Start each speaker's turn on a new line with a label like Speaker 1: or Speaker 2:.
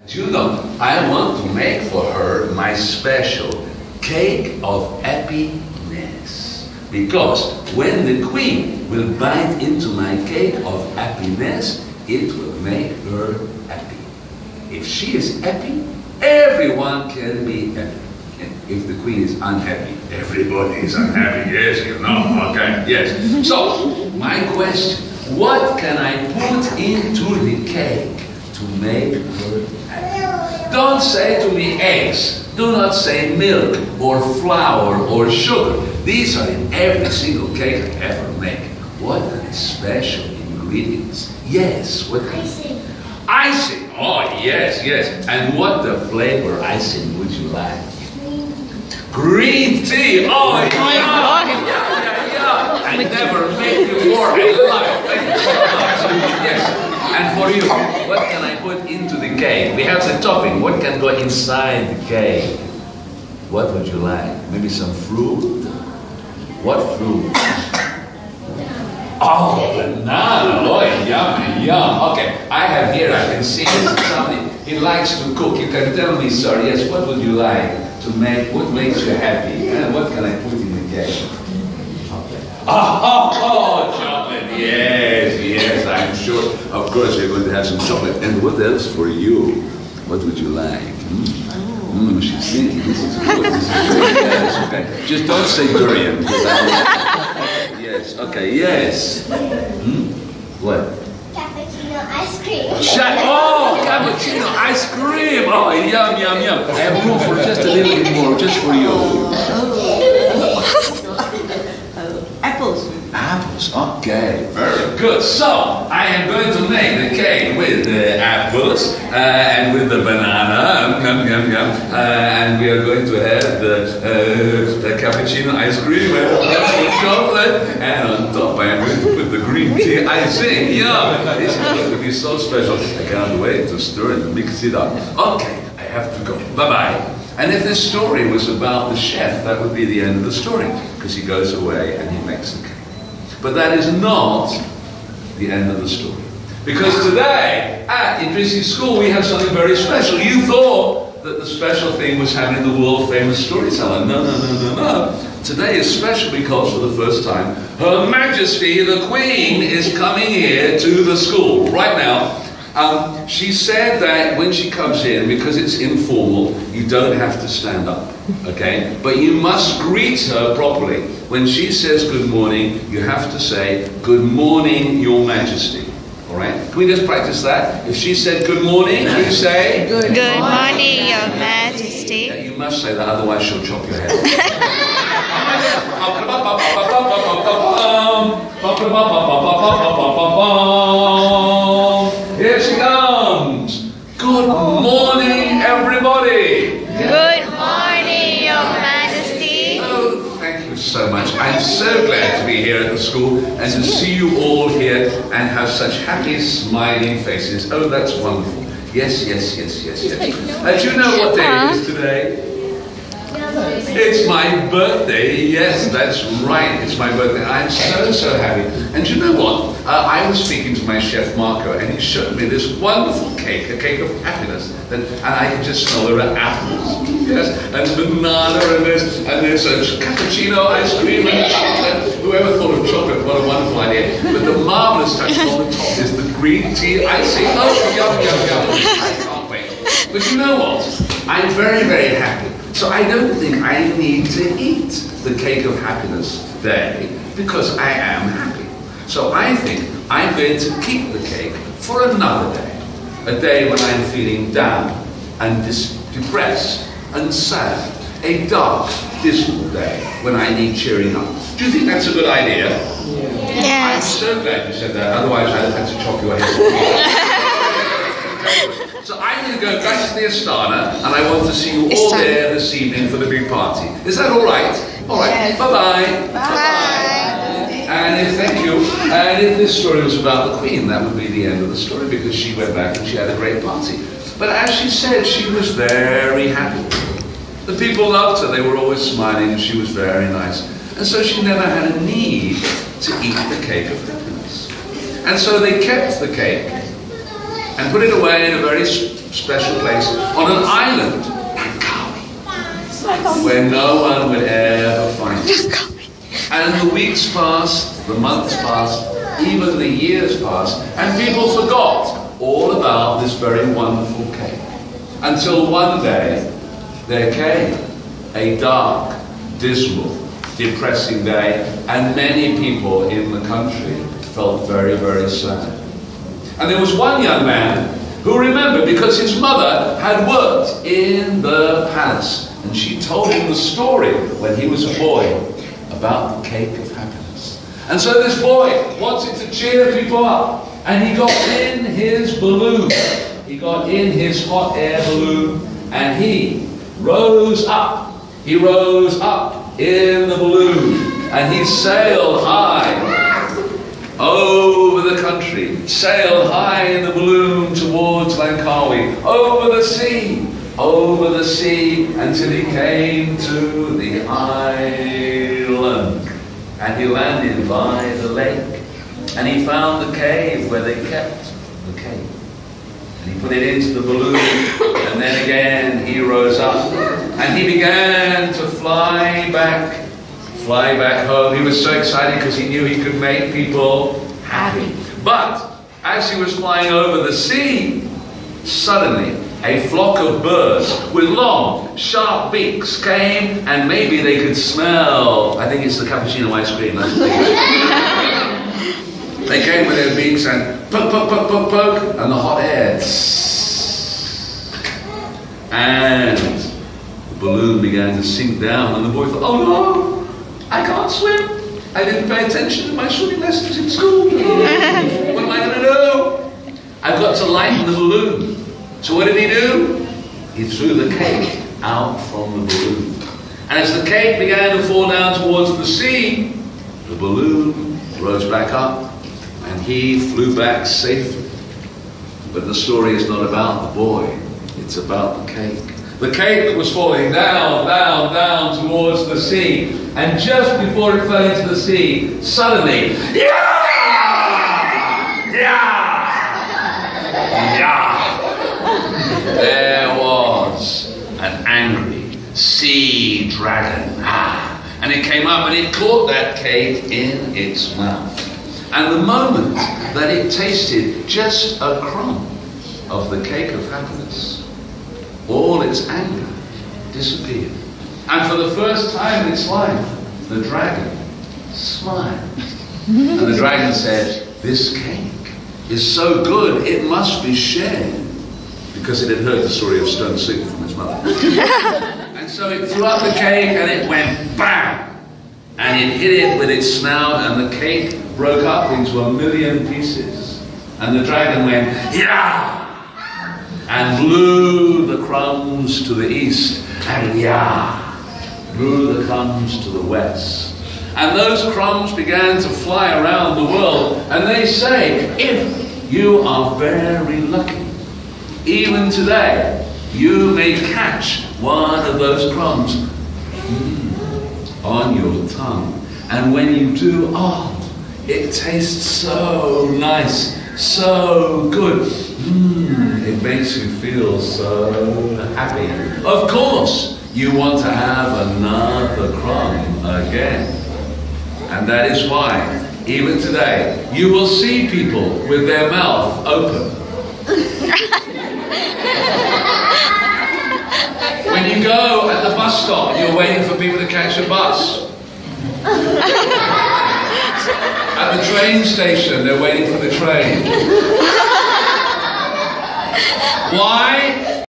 Speaker 1: You know, I want to make for her my special cake of happiness. Because when the queen will bite into my cake of happiness, it will make her happy. If she is happy, everyone can be happy. And if the queen is unhappy, everybody is unhappy. Yes, you know, okay, yes. So, my question, what can I put into the cake to make her happy? Don't say to me eggs. Do not say milk or flour or sugar. These are in every single cake I ever make. What are the special ingredients? Yes, what kind?
Speaker 2: Icing.
Speaker 1: Icing. Oh, yes, yes. And what the flavor icing would you like? Green tea. Oh, yeah. I never made you more. I love it. Thank you so much. Yes. And for you, what can I put into the cake? We have the topping. What can go inside the cake? What would you like? Maybe some fruit? What fruit? Oh, banana. Oh, yum, yum. Okay, I have here, I can see something. He likes to cook. You can tell me, sir, yes, what would you like to make? What makes you happy? And what can I put in the cake? Oh, chocolate. Yes, yes, I'm sure. Of course, you're going to have some chocolate. And what else for you? What would you like? She's thinking. This is good. This is good. Yes, okay. Just don't say durian. Yes, okay, yes. What?
Speaker 2: Cappuccino ice cream.
Speaker 1: Oh, cappuccino ice cream. Oh, yum, yum, yum. I have room for just a little bit more, just for you.
Speaker 3: Apples.
Speaker 1: Apples, okay, very good. So, I am going to make the cake with the apples and with the banana, and we are going to have the cappuccino ice cream and the chocolate, and on top I am going to put the green tea icing. Yeah, this is going to be so special. I can't wait to stir and mix it up. Okay, I have to go. Bye-bye. And if this story was about the chef, that would be the end of the story, because he goes away and he makes the cake. But that is not the end of the story. Because today, at Idrisi School, we have something very special. You thought that the special thing was having the world-famous storyteller. No, no, no, no, no. Today is special because for the first time, Her Majesty the Queen is coming here to the school right now. She said that when she comes in, because it's informal, you don't have to stand up, okay? But you must greet her properly. When she says good morning, you have to say, good morning, Your Majesty, all right? Can we just practice that? If she said good morning, you say?
Speaker 4: Good morning, Your Majesty.
Speaker 1: Yeah, you must say that, otherwise she'll chop your head off. Here she comes. Good morning, everybody.
Speaker 4: Good morning, Your Majesty.
Speaker 1: Oh, thank you so much. I'm so glad to be here at the school and to see you all here and have such happy, smiling faces. Oh, that's wonderful. Yes, yes, yes, yes, yes. Do you know what day it is today? It's my birthday. Yes, that's right. It's my birthday. I'm so, so happy. And you know what? I was speaking to my chef Marco, and he showed me this wonderful cake, a cake of happiness. And I could just smell there are apples, yes, and banana, and there's a cappuccino ice cream and chocolate. Whoever thought of chocolate? What a wonderful idea! But the marvelous touch on the top is the green tea icing. Oh, yum, yum, yum! I can't wait. But you know what? I'm very, very happy. So I don't think I need to eat the cake of happiness today because I am happy. So I think I'm going to keep the cake for another day. A day when I'm feeling down and depressed and sad. A dark, dismal day when I need cheering up. Do you think that's a good idea?
Speaker 4: Yes.
Speaker 1: I'm so glad you said that, otherwise I'd have had to chop your head off. So I'm going to go back to the Astana, and I want to see you all there this evening for the big party. Is that all right? All right.
Speaker 4: Yes.
Speaker 1: Bye-bye.
Speaker 4: Bye.
Speaker 1: And thank you. And if this story was about the Queen, that would be the end of the story, because she went back and she had a great party. But as she said, she was very happy. The people loved her. They were always smiling, and she was very nice. And so she never had a need to eat the cake of happiness. And so they kept the cake and put it away in a very special place on an island, where no one would ever find it. And the weeks passed, the months passed, even the years passed, and people forgot all about this very wonderful cave. Until one day, there came a dark, dismal, depressing day, and many people in the country felt very, very sad. And there was one young man who remembered, because his mother had worked in the palace, and she told him the story when he was a boy about the cake of happiness. And so this boy wanted to cheer people up, and he got in his balloon. He got in his hot air balloon, and he rose up. He rose up in the balloon, and he sailed high over the country, sailed high in the balloon towards Langkawi, over the sea, until he came to the island. And he landed by the lake, and he found the cave where they kept the cake. And he put it into the balloon, and then again he rose up, and he began to fly back home. He was so excited because he knew he could make people happy. But as he was flying over the sea, suddenly a flock of birds with long, sharp beaks came, and maybe they could smell, I think it's the cappuccino ice cream. That's the thing. They came with their beaks and poke, poke, poke, poke, poke, and the hot air. And the balloon began to sink down, and the boy thought, oh no, I can't swim. I didn't pay attention to my swimming lessons in school. What am I going to do? I've got to lighten the balloon. So what did he do? He threw the cake out from the balloon. And as the cake began to fall down towards the sea, the balloon rose back up, and he flew back safely. But the story is not about the boy. It's about the cake. The cake that was falling down, down, down towards the sea. And just before it fell into the sea, suddenly, there was an angry sea dragon. And it came up and it caught that cake in its mouth. And the moment that it tasted just a crumb of the cake of happiness, all its anger disappeared. And for the first time in its life, the dragon smiled. And the dragon said, this cake is so good, it must be shared. Because it had heard the story of stone soup from its mother. And so it threw up the cake, and it went bam! And it hit it with its snout, and the cake broke up into 1,000,000 pieces. And the dragon went, yeah! And blew the crumbs to the east, and blew the crumbs to the west. And those crumbs began to fly around the world, and they say, if you are very lucky, even today, you may catch one of those crumbs on your tongue. And when you do, it tastes so nice, so good. It makes you feel so happy. Of course, you want to have another crumb again. And that is why, even today, you will see people with their mouth open. When you go at the bus stop, you're waiting for people to catch a bus. At the train station, they're waiting for the train. Why?